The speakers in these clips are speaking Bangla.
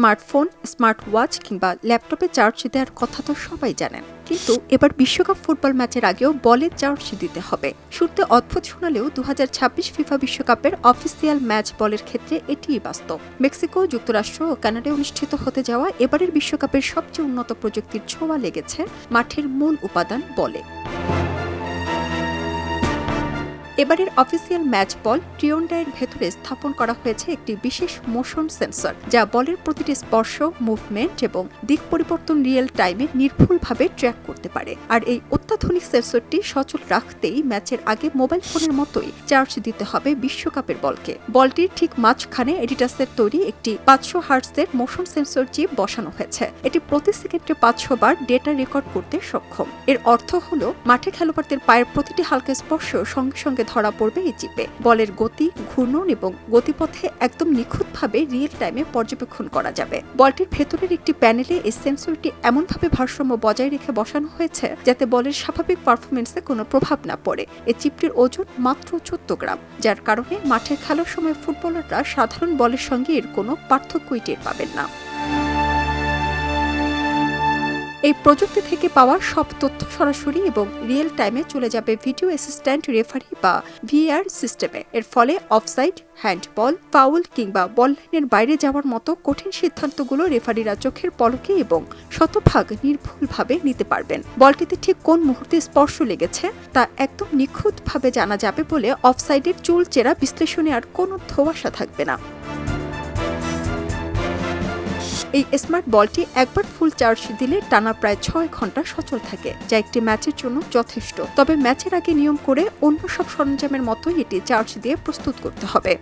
স্মার্টফোন, স্মার্ট ওয়াচ কিংবা ল্যাপটপে চার্জ দেওয়ার কথা তো সবাই জানেন, কিন্তু এবার বিশ্বকাপ ফুটবল ম্যাচের আগেও বলে চার্জ দিতে হবে। শুনতে অদ্ভুত শোনালেও 2026 ফিফা বিশ্বকাপের অফিসিয়াল ম্যাচ বলের ক্ষেত্রে এটিই বাস্তব। মেক্সিকো, যুক্তরাষ্ট্র ও কানাডায় অনুষ্ঠিত হতে যাওয়া এবারের বিশ্বকাপের সবচেয়ে উন্নত প্রযুক্তির ছোঁয়া লেগেছে মাঠের মূল উপাদান বলে। এবারের অফিসিয়াল ম্যাচ বল ট্রিয়ন্ডায়ের ভেতরে স্থাপন করা হয়েছে একটি বিশেষ মোশন সেন্সর, যা বলের প্রতিটি স্পর্শ, মুভমেন্ট এবং দিক পরিবর্তন রিয়েল টাইমে নির্ভুলভাবে ট্র্যাক করতে পারে। আর এই অত্যাধুনিক সেন্সরটি সচল রাখতেই ম্যাচের আগে মোবাইল ফোনের মতোই চার্জ দিতে হবে বিশ্বকাপের বলকে। বলটির ঠিক মাঝখানে এডিডাসের তৈরি একটি 500 হার্টজের মোশন সেন্সর চিপ বসানো হয়েছে। এটি প্রতি সেকেন্ডে 500 বার ডেটা রেকর্ড করতে সক্ষম। এর অর্থ হল মাঠে খেলোয়াড়দের পায়ের প্রতিটি হালকা স্পর্শ সঙ্গে সঙ্গে ধরা পড়বে এই চিপে। বলের গতি, ঘূর্ণন এবং গতিপথে একদম নিখুঁতভাবে রিয়েল টাইমে পর্যবেক্ষণ করা যাবে। বলটির ভেতরের একটি প্যানেলে এই সেন্সরটি এমনভাবে ভারসাম্য বজায় রেখে বসানো হয়েছে যাতে বলের স্বাভাবিক পারফরমেন্সে কোনো প্রভাব না পড়ে। এই চিপটির ওজন মাত্র 14 গ্রাম, যার কারণে মাঠে খেলার সময় ফুটবলাররা সাধারণ বলের সঙ্গে এর কোনো পার্থক্যই টের পাবেন না। এই প্রযুক্তি থেকে পাওয়া সব তথ্য সরাসরি এবং রিয়েল টাইমে চলে যাবে ভিডিও অ্যাসিস্ট্যান্ট রেফারি বা ভিএআর সিস্টেমে। এর ফলে অফসাইড, হ্যান্ডবল, ফাউল কিংবা বল লাইনের বাইরে যাওয়ার মতো কঠিন সিদ্ধান্তগুলো রেফারিরা চোখের পলকে এবং শতভাগ নির্ভুলভাবে নিতে পারবেন। বলটিতে ঠিক কোন মুহূর্তে স্পর্শ লেগেছে তা একদম নিখুঁতভাবে জানা যাবে বলে অফসাইডের চুলচেরা বিশ্লেষণে আর কোনো ধোঁয়াশা থাকবে না। এই স্মার্ট বলটি একবার ফুল চার্জ দিলে টানা প্রায় 6 ঘন্টা সচল থাকে, যা একটি ম্যাচের জন্য যথেষ্ট। তবে ম্যাচের আগে নিয়ম করে অন্য সব সরঞ্জামের মতোই এটি চার্জ দিয়ে প্রস্তুত করতে হবে।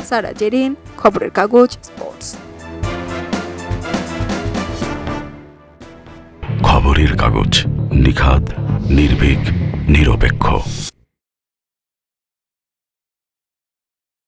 সারা জেরিন, খবরের কাগজ, স্পোর্টস। খবরের কাগজ, নিখাত, নির্ভীক, নিরপেক্ষ।